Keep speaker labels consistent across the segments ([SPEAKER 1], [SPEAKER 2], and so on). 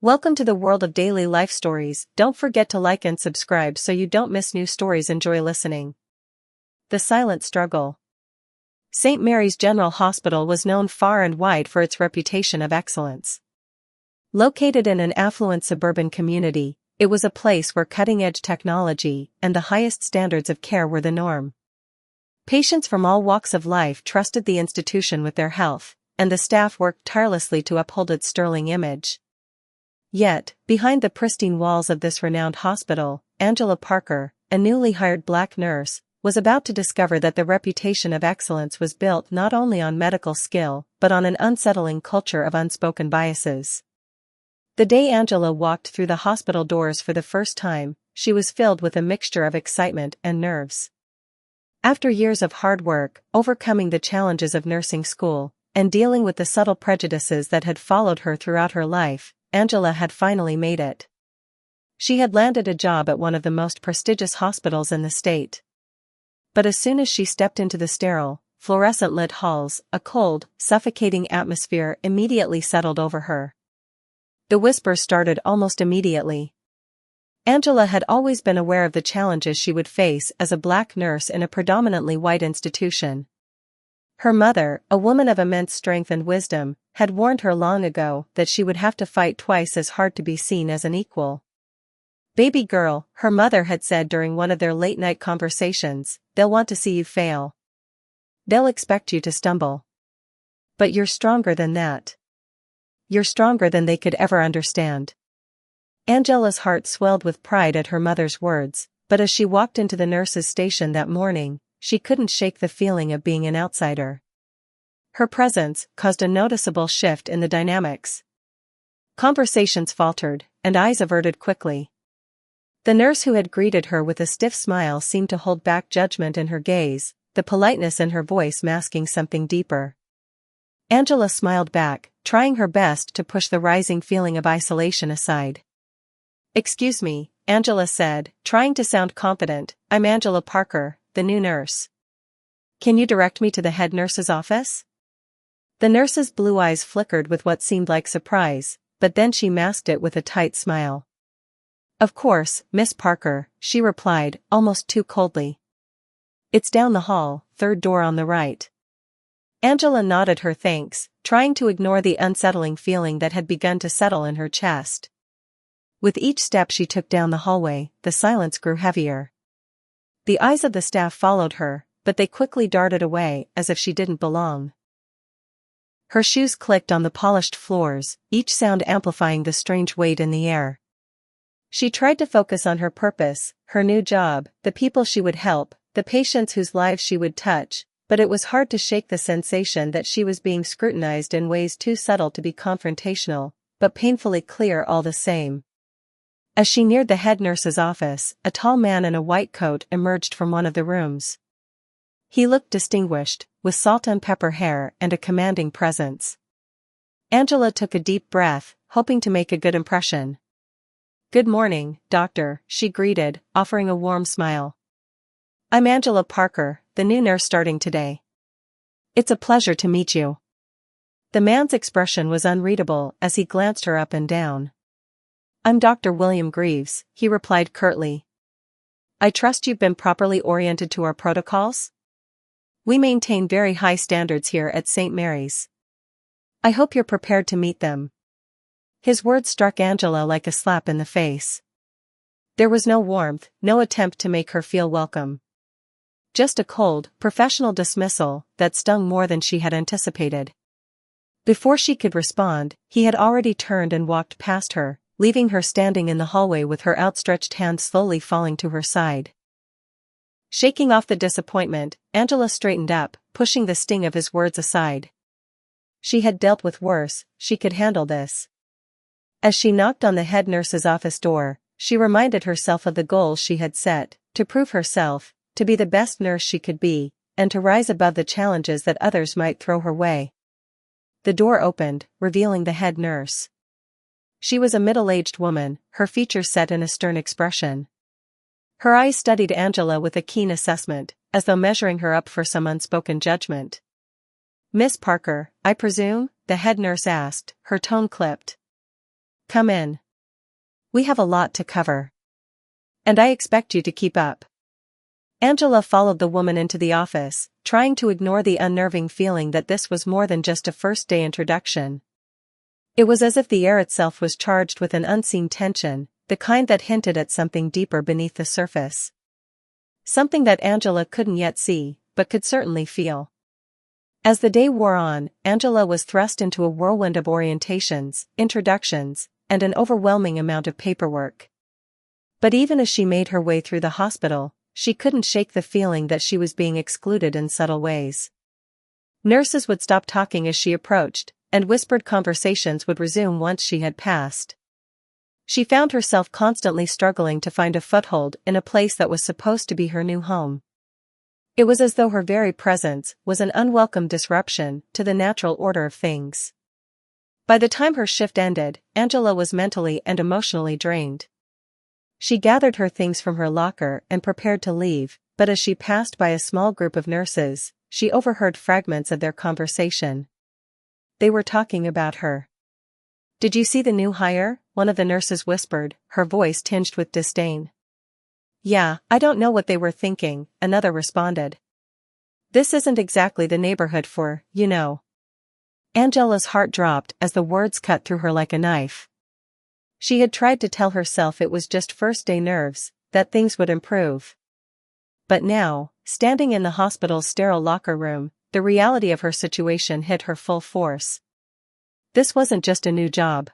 [SPEAKER 1] Welcome to the world of daily life stories. Don't forget to like and subscribe so you don't miss new stories. Enjoy listening. The Silent Struggle. St. Mary's General Hospital was known far and wide for its reputation of excellence. Located in an affluent suburban community, it was a place where cutting-edge technology and the highest standards of care were the norm. Patients from all walks of life trusted the institution with their health, and the staff worked tirelessly to uphold its sterling image. Yet, behind the pristine walls of this renowned hospital, Angela Parker, a newly hired black nurse, was about to discover that the reputation of excellence was built not only on medical skill but on an unsettling culture of unspoken biases. The day Angela walked through the hospital doors for the first time, she was filled with a mixture of excitement and nerves. After years of hard work, overcoming the challenges of nursing school, and dealing with the subtle prejudices that had followed her throughout her life, Angela had finally made it. She had landed a job at one of the most prestigious hospitals in the state. But as soon as she stepped into the sterile, fluorescent-lit halls, a cold, suffocating atmosphere immediately settled over her. The whispers started almost immediately. Angela had always been aware of the challenges she would face as a black nurse in a predominantly white institution. Her mother, a woman of immense strength and wisdom, had warned her long ago that she would have to fight twice as hard to be seen as an equal. "Baby girl," her mother had said during one of their late-night conversations, "they'll want to see you fail. They'll expect you to stumble. But you're stronger than that. You're stronger than they could ever understand." Angela's heart swelled with pride at her mother's words, but as she walked into the nurse's station that morning, she couldn't shake the feeling of being an outsider. Her presence caused a noticeable shift in the dynamics. Conversations faltered, and eyes averted quickly. The nurse who had greeted her with a stiff smile seemed to hold back judgment in her gaze, the politeness in her voice masking something deeper. Angela smiled back, trying her best to push the rising feeling of isolation aside. "Excuse me," Angela said, trying to sound confident, "I'm Angela Parker, the new nurse. Can you direct me to the head nurse's office?" The nurse's blue eyes flickered with what seemed like surprise, but then she masked it with a tight smile. "Of course, Miss Parker," she replied, almost too coldly. "It's down the hall, third door on the right." Angela nodded her thanks, trying to ignore the unsettling feeling that had begun to settle in her chest. With each step she took down the hallway, the silence grew heavier. The eyes of the staff followed her, but they quickly darted away as if she didn't belong. Her shoes clicked on the polished floors, each sound amplifying the strange weight in the air. She tried to focus on her purpose, her new job, the people she would help, the patients whose lives she would touch, but it was hard to shake the sensation that she was being scrutinized in ways too subtle to be confrontational, but painfully clear all the same. As she neared the head nurse's office, a tall man in a white coat emerged from one of the rooms. He looked distinguished, with salt and pepper hair and a commanding presence. Angela took a deep breath, hoping to make a good impression. "Good morning, doctor," she greeted, offering a warm smile. "I'm Angela Parker, the new nurse starting today. It's a pleasure to meet you." The man's expression was unreadable as he glanced her up and down. "I'm Dr. William Greaves," he replied curtly. "I trust you've been properly oriented to our protocols? We maintain very high standards here at St. Mary's. I hope you're prepared to meet them." His words struck Angela like a slap in the face. There was no warmth, no attempt to make her feel welcome. Just a cold, professional dismissal that stung more than she had anticipated. Before she could respond, he had already turned and walked past her, leaving her standing in the hallway with her outstretched hand slowly falling to her side. Shaking off the disappointment, Angela straightened up, pushing the sting of his words aside. She had dealt with worse, she could handle this. As she knocked on the head nurse's office door, she reminded herself of the goals she had set, to prove herself, to be the best nurse she could be, and to rise above the challenges that others might throw her way. The door opened, revealing the head nurse. She was a middle-aged woman, her features set in a stern expression. Her eyes studied Angela with a keen assessment, as though measuring her up for some unspoken judgment. "Miss Parker, I presume?" the head nurse asked, her tone clipped. Come in. We have a lot to cover. And I expect you to keep up. Angela followed the woman into the office, trying to ignore the unnerving feeling that this was more than just a first-day introduction. It was as if the air itself was charged with an unseen tension, the kind that hinted at something deeper beneath the surface. Something that Angela couldn't yet see, but could certainly feel. As the day wore on, Angela was thrust into a whirlwind of orientations, introductions, and an overwhelming amount of paperwork. But even as she made her way through the hospital, she couldn't shake the feeling that she was being excluded in subtle ways. Nurses would stop talking as she approached, and whispered conversations would resume once she had passed. She found herself constantly struggling to find a foothold in a place that was supposed to be her new home. It was as though her very presence was an unwelcome disruption to the natural order of things. By the time her shift ended, Angela was mentally and emotionally drained. She gathered her things from her locker and prepared to leave, but as she passed by a small group of nurses, she overheard fragments of their conversation. They were talking about her. "Did you see the new hire?" one of the nurses whispered, her voice tinged with disdain. "Yeah, I don't know what they were thinking," another responded. "This isn't exactly the neighborhood for, you know." Angela's heart dropped as the words cut through her like a knife. She had tried to tell herself it was just first-day nerves, that things would improve. But now, standing in the hospital's sterile locker room, the reality of her situation hit her full force. This wasn't just a new job.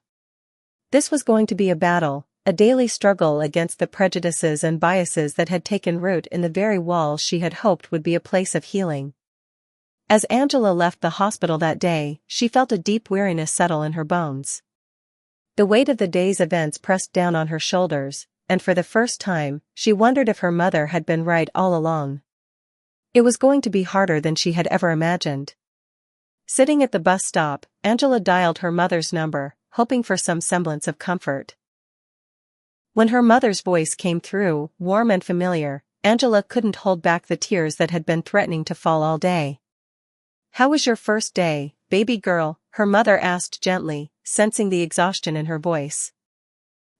[SPEAKER 1] This was going to be a battle, a daily struggle against the prejudices and biases that had taken root in the very walls she had hoped would be a place of healing. As Angela left the hospital that day, she felt a deep weariness settle in her bones. The weight of the day's events pressed down on her shoulders, and for the first time, she wondered if her mother had been right all along. It was going to be harder than she had ever imagined. Sitting at the bus stop, Angela dialed her mother's number, hoping for some semblance of comfort. When her mother's voice came through, warm and familiar, Angela couldn't hold back the tears that had been threatening to fall all day. "How was your first day, baby girl?" her mother asked gently, sensing the exhaustion in her voice.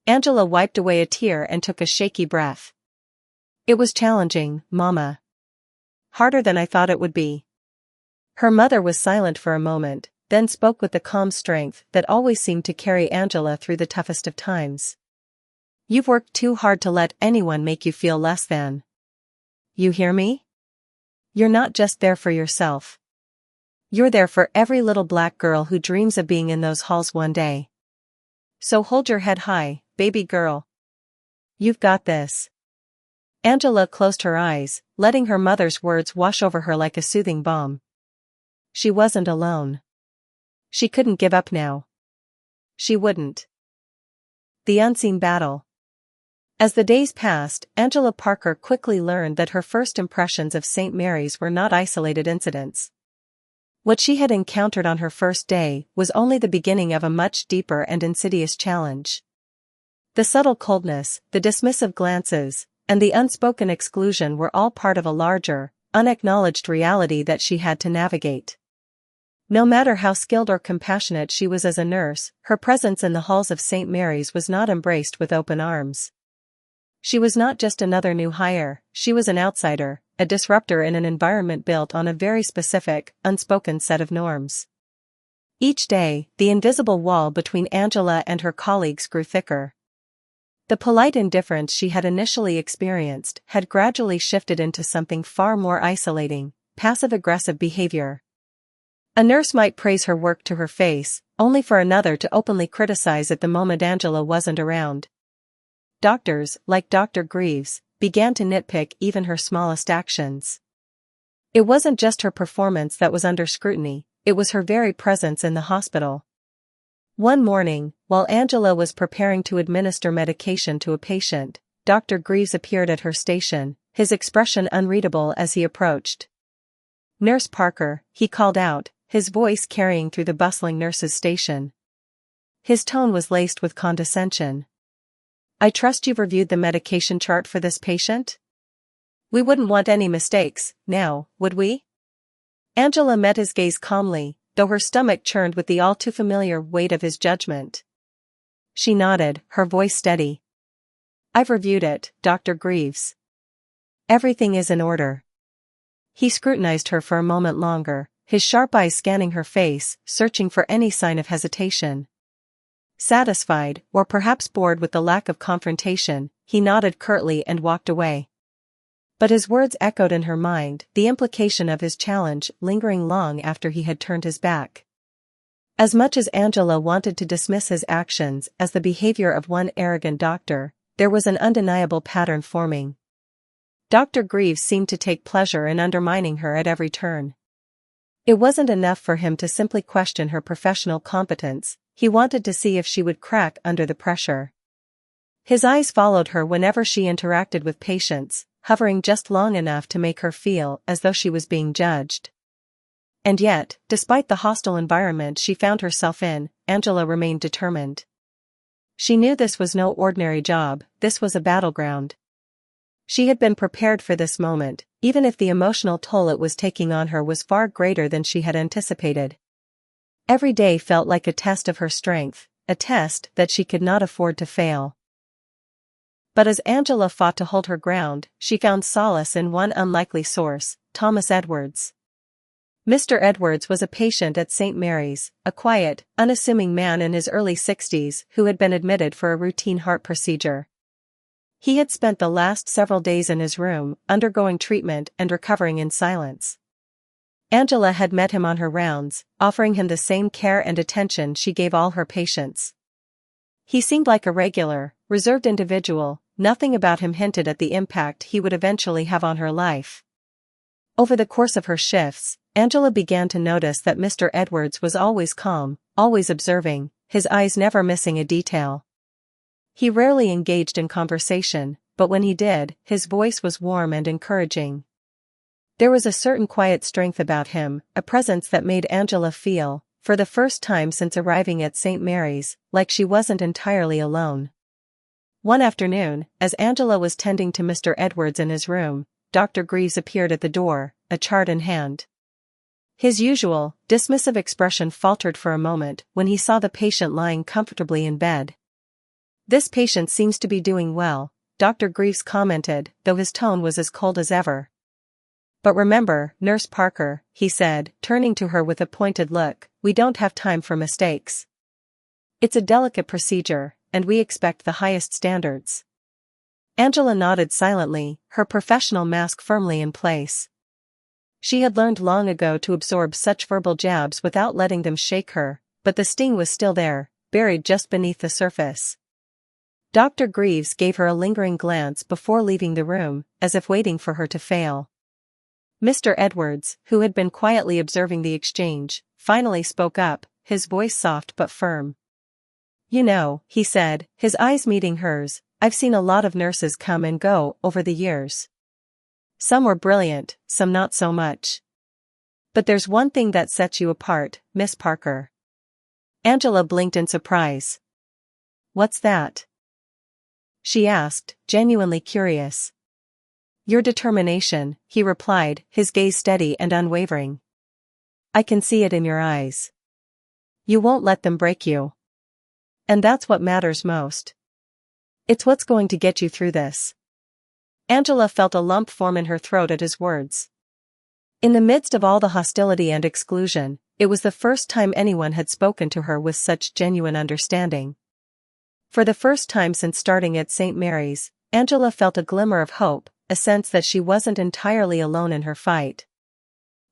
[SPEAKER 1] Angela wiped away a tear and took a shaky breath. "It was challenging, Mama. Harder than I thought it would be." Her mother was silent for a moment, then spoke with the calm strength that always seemed to carry Angela through the toughest of times. "You've worked too hard to let anyone make you feel less than. You hear me? You're not just there for yourself. You're there for every little black girl who dreams of being in those halls one day. So hold your head high, baby girl. You've got this." Angela closed her eyes, letting her mother's words wash over her like a soothing balm. She wasn't alone. She couldn't give up now. She wouldn't. The unseen battle. As the days passed, Angela Parker quickly learned that her first impressions of St. Mary's were not isolated incidents. What she had encountered on her first day was only the beginning of a much deeper and insidious challenge. The subtle coldness, the dismissive glances, and the unspoken exclusion were all part of a larger, unacknowledged reality that she had to navigate. No matter how skilled or compassionate she was as a nurse, her presence in the halls of St. Mary's was not embraced with open arms. She was not just another new hire, she was an outsider, a disruptor in an environment built on a very specific, unspoken set of norms. Each day, the invisible wall between Angela and her colleagues grew thicker. The polite indifference she had initially experienced had gradually shifted into something far more isolating, passive-aggressive behavior. A nurse might praise her work to her face, only for another to openly criticize it the moment Angela wasn't around. Doctors, like Dr. Greaves, began to nitpick even her smallest actions. It wasn't just her performance that was under scrutiny, it was her very presence in the hospital. One morning, while Angela was preparing to administer medication to a patient, Dr. Greaves appeared at her station, his expression unreadable as he approached. "Nurse Parker," he called out, his voice carrying through the bustling nurses' station. His tone was laced with condescension. "I trust you've reviewed the medication chart for this patient? We wouldn't want any mistakes, now, would we?" Angela met his gaze calmly, though her stomach churned with the all-too-familiar weight of his judgment. She nodded, her voice steady. "I've reviewed it, Dr. Greaves. Everything is in order." He scrutinized her for a moment longer, his sharp eyes scanning her face, searching for any sign of hesitation. Satisfied, or perhaps bored with the lack of confrontation, he nodded curtly and walked away. But his words echoed in her mind, the implication of his challenge lingering long after he had turned his back. As much as Angela wanted to dismiss his actions as the behavior of one arrogant doctor, there was an undeniable pattern forming. Dr. Greaves seemed to take pleasure in undermining her at every turn. It wasn't enough for him to simply question her professional competence, he wanted to see if she would crack under the pressure. His eyes followed her whenever she interacted with patients, hovering just long enough to make her feel as though she was being judged. And yet, despite the hostile environment she found herself in, Angela remained determined. She knew this was no ordinary job, this was a battleground. She had been prepared for this moment, even if the emotional toll it was taking on her was far greater than she had anticipated. Every day felt like a test of her strength, a test that she could not afford to fail. But as Angela fought to hold her ground, she found solace in one unlikely source, Thomas Edwards. Mr. Edwards was a patient at St. Mary's, a quiet, unassuming man in his early 60s who had been admitted for a routine heart procedure. He had spent the last several days in his room, undergoing treatment and recovering in silence. Angela had met him on her rounds, offering him the same care and attention she gave all her patients. He seemed like a regular, reserved individual, nothing about him hinted at the impact he would eventually have on her life. Over the course of her shifts, Angela began to notice that Mr. Edwards was always calm, always observing, his eyes never missing a detail. He rarely engaged in conversation, but when he did, his voice was warm and encouraging. There was a certain quiet strength about him, a presence that made Angela feel, for the first time since arriving at St. Mary's, like she wasn't entirely alone. One afternoon, as Angela was tending to Mr. Edwards in his room, Dr. Greaves appeared at the door, a chart in hand. His usual, dismissive expression faltered for a moment when he saw the patient lying comfortably in bed. "This patient seems to be doing well," Dr. Greaves commented, though his tone was as cold as ever. "But remember, Nurse Parker," he said, turning to her with a pointed look, "we don't have time for mistakes. It's a delicate procedure, and we expect the highest standards." Angela nodded silently, her professional mask firmly in place. She had learned long ago to absorb such verbal jabs without letting them shake her, but the sting was still there, buried just beneath the surface. Dr. Greaves gave her a lingering glance before leaving the room, as if waiting for her to fail. Mr. Edwards, who had been quietly observing the exchange, finally spoke up, his voice soft but firm. "You know," he said, his eyes meeting hers, "I've seen a lot of nurses come and go over the years. Some were brilliant, some not so much. But there's one thing that sets you apart, Miss Parker." Angela blinked in surprise. "What's that?" she asked, genuinely curious. "Your determination," he replied, his gaze steady and unwavering. "I can see it in your eyes. You won't let them break you. And that's what matters most. It's what's going to get you through this." Angela felt a lump form in her throat at his words. In the midst of all the hostility and exclusion, it was the first time anyone had spoken to her with such genuine understanding. For the first time since starting at St. Mary's, Angela felt a glimmer of hope, a sense that she wasn't entirely alone in her fight.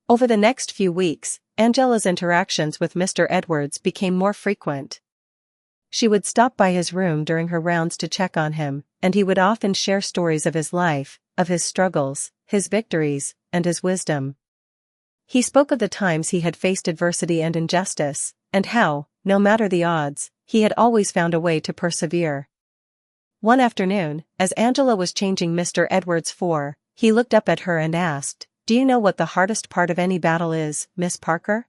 [SPEAKER 1] Over the next few weeks, Angela's interactions with Mr. Edwards became more frequent. She would stop by his room during her rounds to check on him, and he would often share stories of his life, of his struggles, his victories, and his wisdom. He spoke of the times he had faced adversity and injustice, and how, no matter the odds, he had always found a way to persevere. One afternoon, as Angela was changing Mr. Edwards for, he looked up at her and asked, "Do you know what the hardest part of any battle is, Miss Parker?"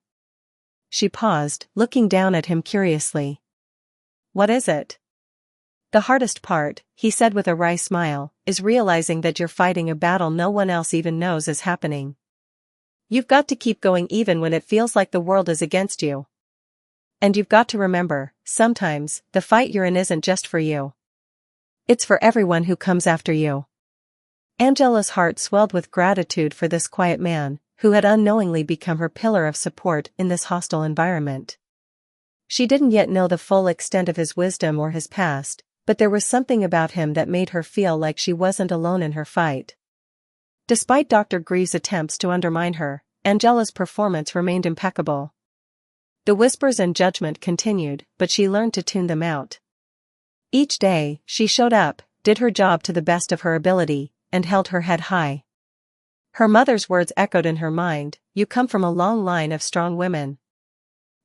[SPEAKER 1] She paused, looking down at him curiously. "What is it?" "The hardest part," he said with a wry smile, "is realizing that you're fighting a battle no one else even knows is happening. You've got to keep going even when it feels like the world is against you." And you've got to remember, sometimes, the fight you're in isn't just for you. It's for everyone who comes after you. Angela's heart swelled with gratitude for this quiet man, who had unknowingly become her pillar of support in this hostile environment. She didn't yet know the full extent of his wisdom or his past, but there was something about him that made her feel like she wasn't alone in her fight. Despite Dr. Greaves' attempts to undermine her, Angela's performance remained impeccable. The whispers and judgment continued, but she learned to tune them out. Each day, she showed up, did her job to the best of her ability, and held her head high. Her mother's words echoed in her mind, "You come from a long line of strong women."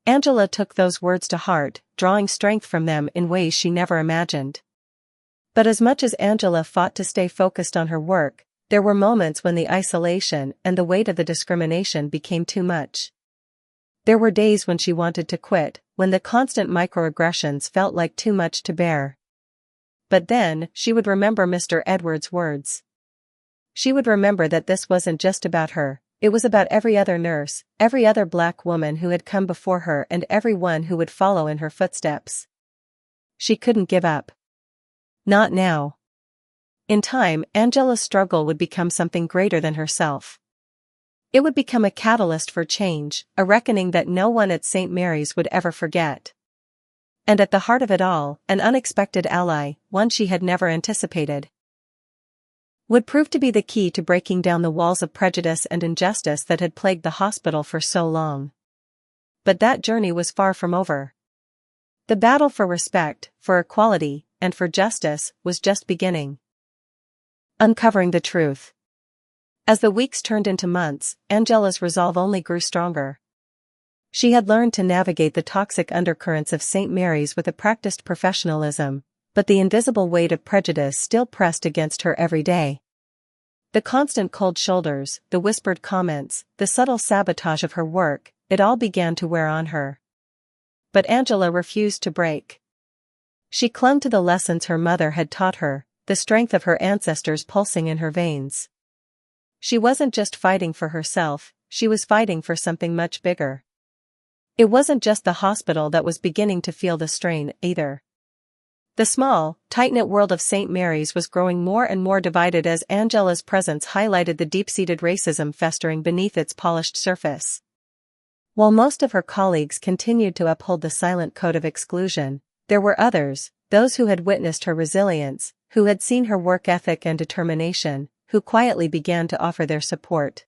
[SPEAKER 1] Angela took those words to heart, drawing strength from them in ways she never imagined. But as much as Angela fought to stay focused on her work, there were moments when the isolation and the weight of the discrimination became too much. There were days when she wanted to quit, when the constant microaggressions felt like too much to bear. But then, she would remember Mr. Edwards' words. She would remember that this wasn't just about her, it was about every other nurse, every other Black woman who had come before her and everyone who would follow in her footsteps. She couldn't give up. Not now. In time, Angela's struggle would become something greater than herself. It would become a catalyst for change, a reckoning that no one at St. Mary's would ever forget. And at the heart of it all, an unexpected ally, one she had never anticipated, would prove to be the key to breaking down the walls of prejudice and injustice that had plagued the hospital for so long. But that journey was far from over. The battle for respect, for equality, and for justice was just beginning. Uncovering the truth. As the weeks turned into months, Angela's resolve only grew stronger. She had learned to navigate the toxic undercurrents of St. Mary's with a practiced professionalism, but the invisible weight of prejudice still pressed against her every day. The constant cold shoulders, the whispered comments, the subtle sabotage of her work, it all began to wear on her. But Angela refused to break. She clung to the lessons her mother had taught her, the strength of her ancestors pulsing in her veins. She wasn't just fighting for herself, she was fighting for something much bigger. It wasn't just the hospital that was beginning to feel the strain, either. The small, tight-knit world of St. Mary's was growing more and more divided as Angela's presence highlighted the deep-seated racism festering beneath its polished surface. While most of her colleagues continued to uphold the silent code of exclusion, there were others, those who had witnessed her resilience, who had seen her work ethic and determination, who quietly began to offer their support.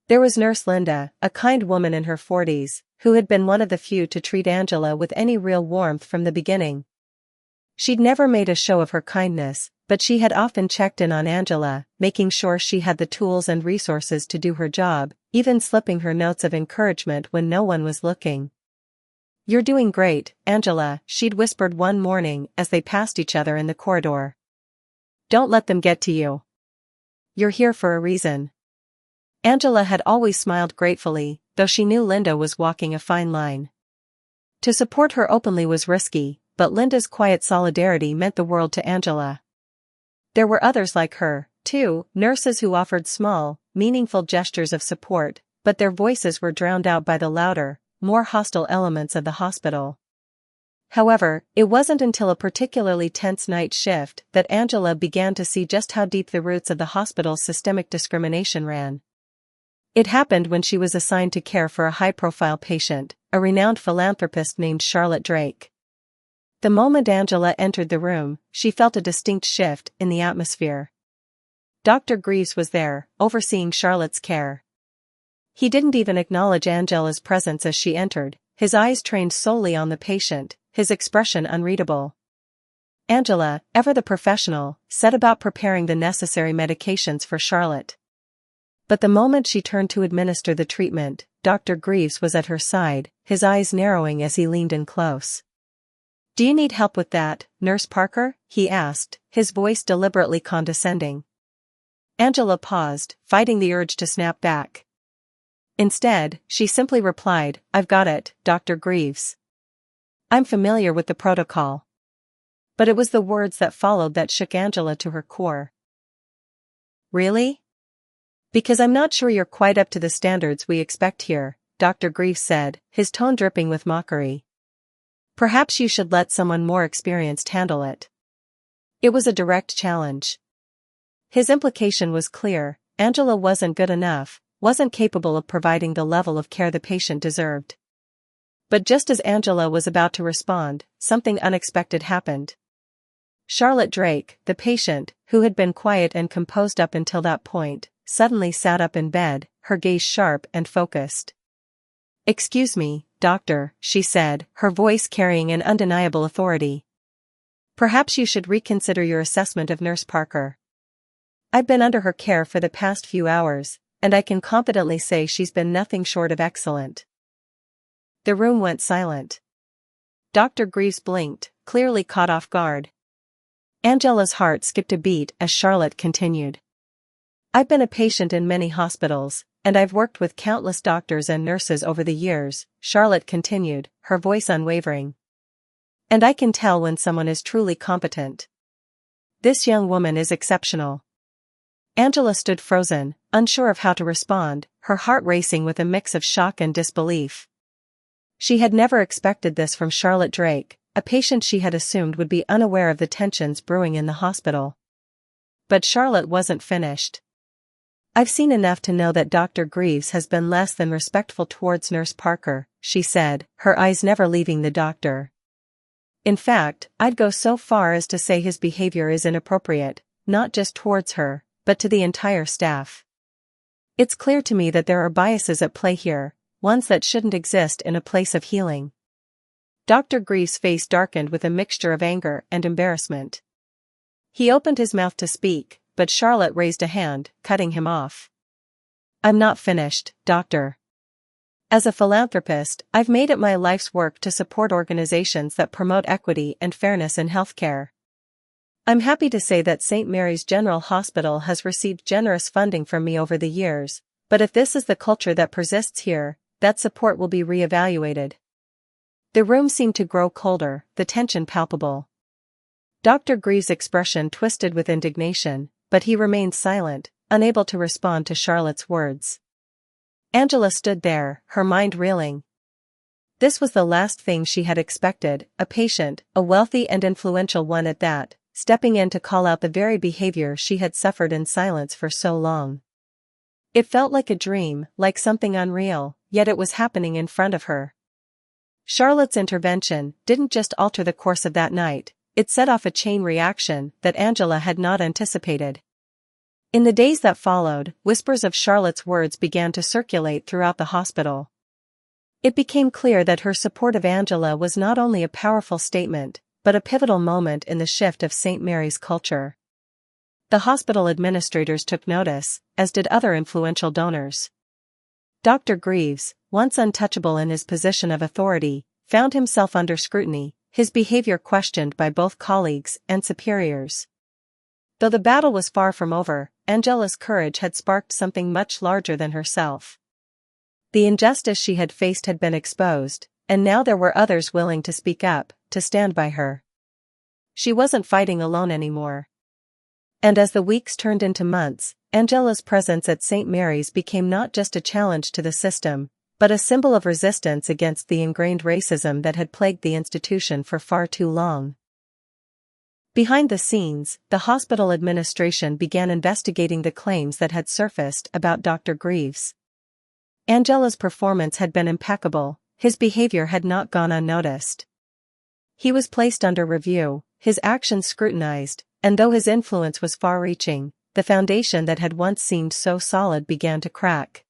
[SPEAKER 1] There was Nurse Linda, a kind woman in her 40s, who had been one of the few to treat Angela with any real warmth from the beginning. She'd never made a show of her kindness, but she had often checked in on Angela, making sure she had the tools and resources to do her job, even slipping her notes of encouragement when no one was looking. "You're doing great, Angela," she'd whispered one morning as they passed each other in the corridor. "Don't let them get to you. You're here for a reason." Angela had always smiled gratefully, though she knew Linda was walking a fine line. To support her openly was risky, but Linda's quiet solidarity meant the world to Angela. There were others like her, too, nurses who offered small, meaningful gestures of support, but their voices were drowned out by the louder, more hostile elements of the hospital. However, it wasn't until a particularly tense night shift that Angela began to see just how deep the roots of the hospital's systemic discrimination ran. It happened when she was assigned to care for a high-profile patient, a renowned philanthropist named Charlotte Drake. The moment Angela entered the room, she felt a distinct shift in the atmosphere. Dr. Greaves was there, overseeing Charlotte's care. He didn't even acknowledge Angela's presence as she entered, his eyes trained solely on the patient, his expression unreadable. Angela, ever the professional, set about preparing the necessary medications for Charlotte. But the moment she turned to administer the treatment, Dr. Greaves was at her side, his eyes narrowing as he leaned in close. "Do you need help with that, Nurse Parker?" he asked, his voice deliberately condescending. Angela paused, fighting the urge to snap back. Instead, she simply replied, "I've got it, Dr. Greaves. I'm familiar with the protocol." But it was the words that followed that shook Angela to her core. "Really? Because I'm not sure you're quite up to the standards we expect here," Dr. Greaves said, his tone dripping with mockery. Perhaps you should let someone more experienced handle it. It was a direct challenge. His implication was clear: Angela wasn't good enough, wasn't capable of providing the level of care the patient deserved. But just as Angela was about to respond, something unexpected happened. Charlotte Drake, the patient, who had been quiet and composed up until that point, suddenly sat up in bed, her gaze sharp and focused. "Excuse me, doctor," she said, her voice carrying an undeniable authority. "Perhaps you should reconsider your assessment of Nurse Parker. I've been under her care for the past few hours, and I can confidently say she's been nothing short of excellent." The room went silent. Dr. Greaves blinked, clearly caught off guard. Angela's heart skipped a beat as Charlotte continued. "I've been a patient in many hospitals, and I've worked with countless doctors and nurses over the years," Charlotte continued, her voice unwavering. "And I can tell when someone is truly competent. This young woman is exceptional." Angela stood frozen, unsure of how to respond, her heart racing with a mix of shock and disbelief. She had never expected this from Charlotte Drake, a patient she had assumed would be unaware of the tensions brewing in the hospital. But Charlotte wasn't finished. "I've seen enough to know that Dr. Greaves has been less than respectful towards Nurse Parker," she said, her eyes never leaving the doctor. "In fact, I'd go so far as to say his behavior is inappropriate, not just towards her, but to the entire staff. It's clear to me that there are biases at play here, ones that shouldn't exist in a place of healing." Dr. Greaves' face darkened with a mixture of anger and embarrassment. He opened his mouth to speak, but Charlotte raised a hand, cutting him off. "I'm not finished, doctor. As a philanthropist, I've made it my life's work to support organizations that promote equity and fairness in healthcare. I'm happy to say that St. Mary's General Hospital has received generous funding from me over the years, but if this is the culture that persists here, that support will be reevaluated." The room seemed to grow colder, the tension palpable. Dr. Greaves' expression twisted with indignation, but he remained silent, unable to respond to Charlotte's words. Angela stood there, her mind reeling. This was the last thing she had expected: a patient, a wealthy and influential one at that, stepping in to call out the very behavior she had suffered in silence for so long. It felt like a dream, like something unreal, yet it was happening in front of her. Charlotte's intervention didn't just alter the course of that night, it set off a chain reaction that Angela had not anticipated. In the days that followed, whispers of Charlotte's words began to circulate throughout the hospital. It became clear that her support of Angela was not only a powerful statement, but a pivotal moment in the shift of St. Mary's culture. The hospital administrators took notice, as did other influential donors. Dr. Greaves, once untouchable in his position of authority, found himself under scrutiny, his behavior questioned by both colleagues and superiors. Though the battle was far from over, Angela's courage had sparked something much larger than herself. The injustice she had faced had been exposed, and now there were others willing to speak up, to stand by her. She wasn't fighting alone anymore. And as the weeks turned into months, Angela's presence at St. Mary's became not just a challenge to the system, but a symbol of resistance against the ingrained racism that had plagued the institution for far too long. Behind the scenes, the hospital administration began investigating the claims that had surfaced about Dr. Greaves. Angela's performance had been impeccable, his behavior had not gone unnoticed. He was placed under review, his actions scrutinized, and though his influence was far-reaching, the foundation that had once seemed so solid began to crack.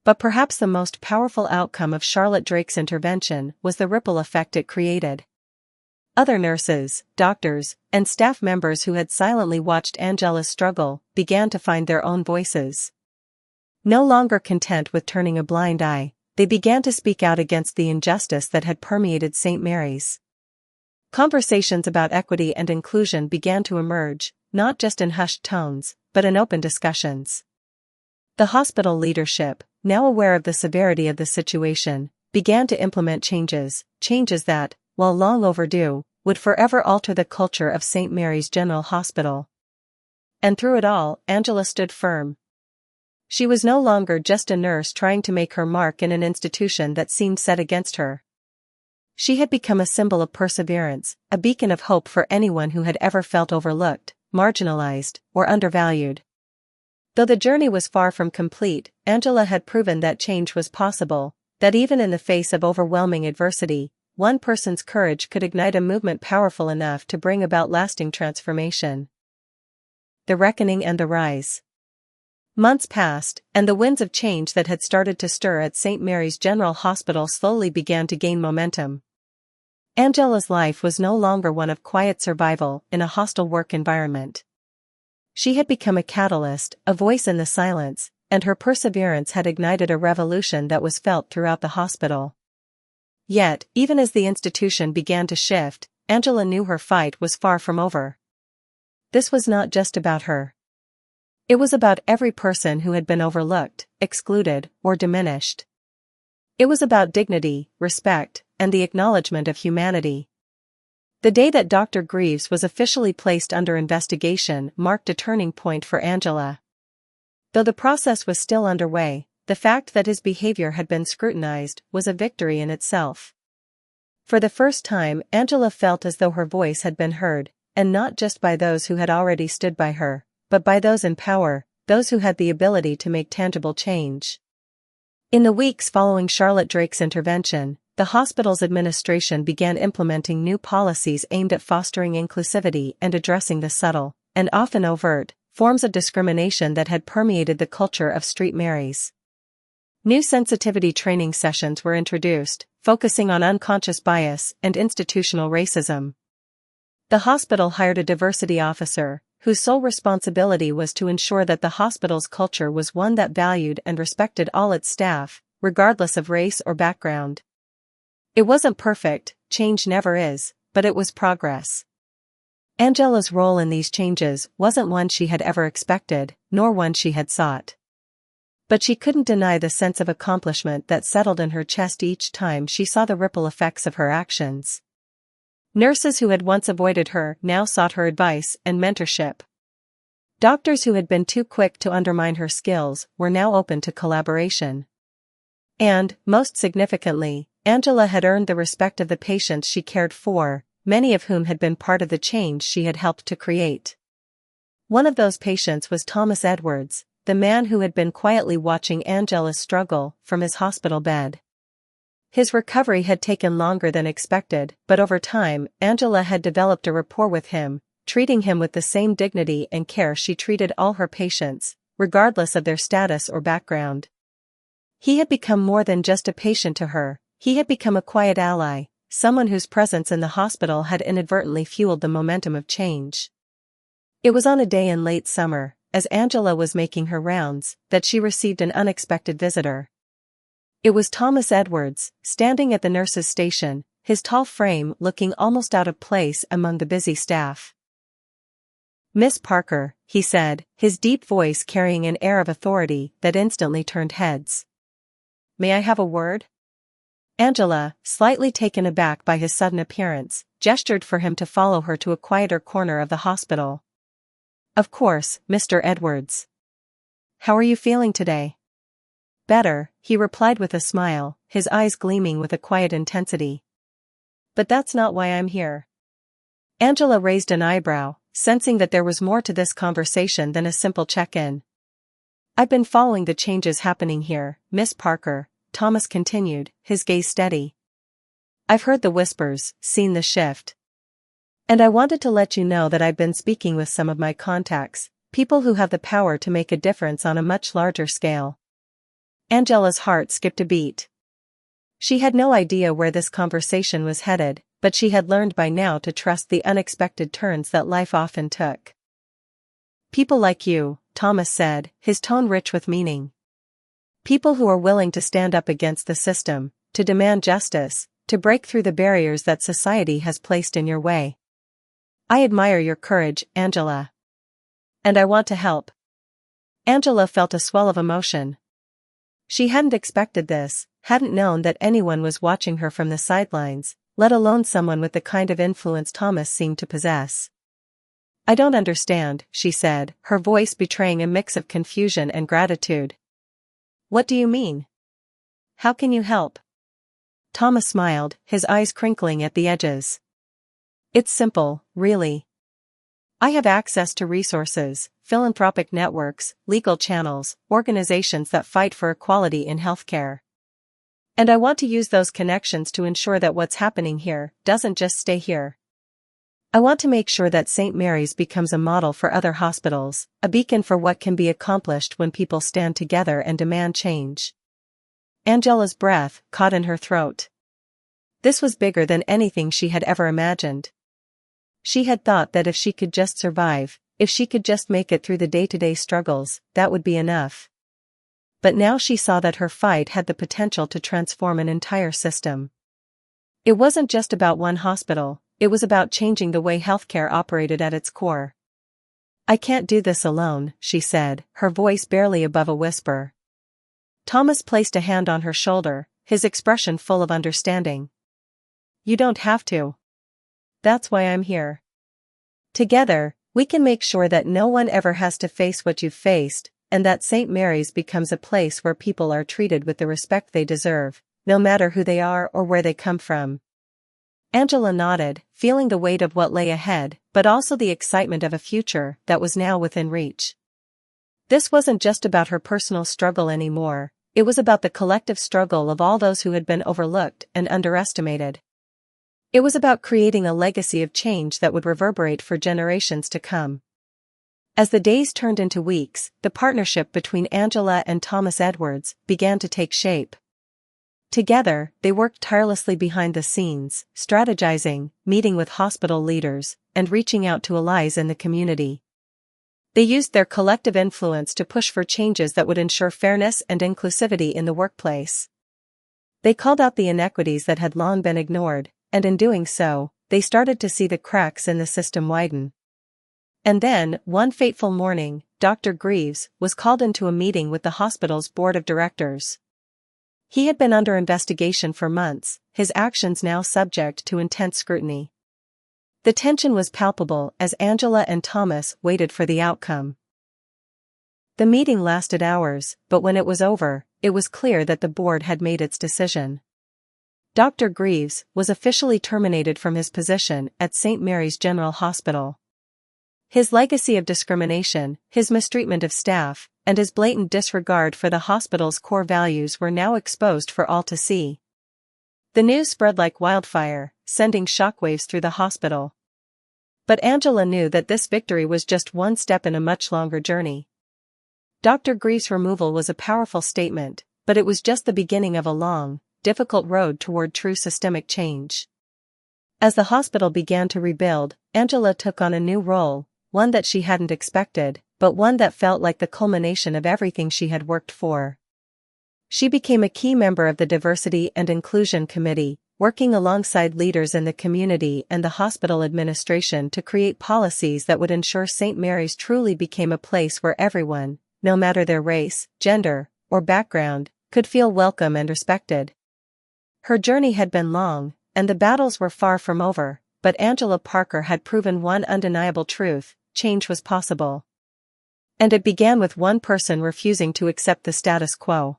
[SPEAKER 1] But perhaps the most powerful outcome of Charlotte Drake's intervention was the ripple effect it created. Other nurses, doctors, and staff members who had silently watched Angela's struggle began to find their own voices. No longer content with turning a blind eye, they began to speak out against the injustice that had permeated St. Mary's. Conversations about equity and inclusion began to emerge, not just in hushed tones, but in open discussions. The hospital leadership, now aware of the severity of the situation, began to implement changes that, while long overdue, would forever alter the culture of St. Mary's General Hospital. And through it all, Angela stood firm. She was no longer just a nurse trying to make her mark in an institution that seemed set against her. She had become a symbol of perseverance, a beacon of hope for anyone who had ever felt overlooked, marginalized, or undervalued. Though the journey was far from complete, Angela had proven that change was possible, that even in the face of overwhelming adversity, one person's courage could ignite a movement powerful enough to bring about lasting transformation. The reckoning and the rise. Months passed, and the winds of change that had started to stir at St. Mary's General Hospital slowly began to gain momentum. Angela's life was no longer one of quiet survival in a hostile work environment. She had become a catalyst, a voice in the silence, and her perseverance had ignited a revolution that was felt throughout the hospital. Yet, even as the institution began to shift, Angela knew her fight was far from over. This was not just about her. It was about every person who had been overlooked, excluded, or diminished. It was about dignity, respect, and the acknowledgement of humanity. The day that Dr. Greaves was officially placed under investigation marked a turning point for Angela. Though the process was still underway, the fact that his behavior had been scrutinized was a victory in itself. For the first time, Angela felt as though her voice had been heard, and not just by those who had already stood by her, but by those in power, those who had the ability to make tangible change. In the weeks following Charlotte Drake's intervention, the hospital's administration began implementing new policies aimed at fostering inclusivity and addressing the subtle, and often overt, forms of discrimination that had permeated the culture of St. Mary's. New sensitivity training sessions were introduced, focusing on unconscious bias and institutional racism. The hospital hired a diversity officer, whose sole responsibility was to ensure that the hospital's culture was one that valued and respected all its staff, regardless of race or background. It wasn't perfect, change never is, but it was progress. Angela's role in these changes wasn't one she had ever expected, nor one she had sought. But she couldn't deny the sense of accomplishment that settled in her chest each time she saw the ripple effects of her actions. Nurses who had once avoided her now sought her advice and mentorship. Doctors who had been too quick to undermine her skills were now open to collaboration. And, most significantly, Angela had earned the respect of the patients she cared for, many of whom had been part of the change she had helped to create. One of those patients was Thomas Edwards, the man who had been quietly watching Angela's struggle from his hospital bed. His recovery had taken longer than expected, but over time, Angela had developed a rapport with him, treating him with the same dignity and care she treated all her patients, regardless of their status or background. He had become more than just a patient to her, he had become a quiet ally, someone whose presence in the hospital had inadvertently fueled the momentum of change. It was on a day in late summer, as Angela was making her rounds, that she received an unexpected visitor. It was Thomas Edwards, standing at the nurse's station, his tall frame looking almost out of place among the busy staff. "Miss Parker," he said, his deep voice carrying an air of authority that instantly turned heads. "May I have a word?" Angela, slightly taken aback by his sudden appearance, gestured for him to follow her to a quieter corner of the hospital. "Of course, Mr. Edwards. How are you feeling today?" "Better," he replied with a smile, his eyes gleaming with a quiet intensity. "But that's not why I'm here." Angela raised an eyebrow, sensing that there was more to this conversation than a simple check-in. "I've been following the changes happening here, Miss Parker," Thomas continued, his gaze steady. "I've heard the whispers, seen the shift. And I wanted to let you know that I've been speaking with some of my contacts, people who have the power to make a difference on a much larger scale." Angela's heart skipped a beat. She had no idea where this conversation was headed, but she had learned by now to trust the unexpected turns that life often took. "People like you," Thomas said, his tone rich with meaning. "People who are willing to stand up against the system, to demand justice, to break through the barriers that society has placed in your way. I admire your courage, Angela. And I want to help." Angela felt a swell of emotion. She hadn't expected this, hadn't known that anyone was watching her from the sidelines, let alone someone with the kind of influence Thomas seemed to possess. "I don't understand," she said, her voice betraying a mix of confusion and gratitude. "What do you mean? How can you help?" Thomas smiled, his eyes crinkling at the edges. It's simple, really. I have access to resources, philanthropic networks, legal channels, organizations that fight for equality in healthcare. And I want to use those connections to ensure that what's happening here doesn't just stay here. I want to make sure that St. Mary's becomes a model for other hospitals, a beacon for what can be accomplished when people stand together and demand change. Angela's breath caught in her throat. This was bigger than anything she had ever imagined. She had thought that if she could just survive, if she could just make it through the day-to-day struggles, that would be enough. But now she saw that her fight had the potential to transform an entire system. It wasn't just about one hospital, it was about changing the way healthcare operated at its core. I can't do this alone, she said, her voice barely above a whisper. Thomas placed a hand on her shoulder, his expression full of understanding. You don't have to. That's why I'm here. Together, we can make sure that no one ever has to face what you've faced, and that St. Mary's becomes a place where people are treated with the respect they deserve, no matter who they are or where they come from. Angela nodded, feeling the weight of what lay ahead, but also the excitement of a future that was now within reach. This wasn't just about her personal struggle anymore, it was about the collective struggle of all those who had been overlooked and underestimated. It was about creating a legacy of change that would reverberate for generations to come. As the days turned into weeks, the partnership between Angela and Thomas Edwards began to take shape. Together, they worked tirelessly behind the scenes, strategizing, meeting with hospital leaders, and reaching out to allies in the community. They used their collective influence to push for changes that would ensure fairness and inclusivity in the workplace. They called out the inequities that had long been ignored, and in doing so, they started to see the cracks in the system widen. And then, one fateful morning, Dr. Greaves was called into a meeting with the hospital's board of directors. He had been under investigation for months, his actions now subject to intense scrutiny. The tension was palpable as Angela and Thomas waited for the outcome. The meeting lasted hours, but when it was over, it was clear that the board had made its decision. Dr. Greaves was officially terminated from his position at St. Mary's General Hospital. His legacy of discrimination, his mistreatment of staff, and his blatant disregard for the hospital's core values were now exposed for all to see. The news spread like wildfire, sending shockwaves through the hospital. But Angela knew that this victory was just one step in a much longer journey. Dr. Greaves' removal was a powerful statement, but it was just the beginning of a long, difficult road toward true systemic change. As the hospital began to rebuild, Angela took on a new role, one that she hadn't expected, but one that felt like the culmination of everything she had worked for. She became a key member of the Diversity and Inclusion Committee, working alongside leaders in the community and the hospital administration to create policies that would ensure St. Mary's truly became a place where everyone, no matter their race, gender, or background, could feel welcome and respected. Her journey had been long, and the battles were far from over, but Angela Parker had proven one undeniable truth: change was possible. And it began with one person refusing to accept the status quo.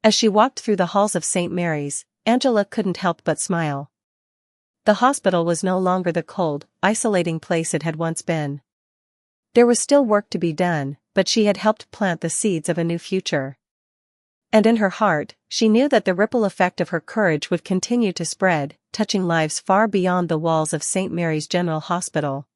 [SPEAKER 1] As she walked through the halls of St. Mary's, Angela couldn't help but smile. The hospital was no longer the cold, isolating place it had once been. There was still work to be done, but she had helped plant the seeds of a new future. And in her heart, she knew that the ripple effect of her courage would continue to spread, touching lives far beyond the walls of St. Mary's General Hospital.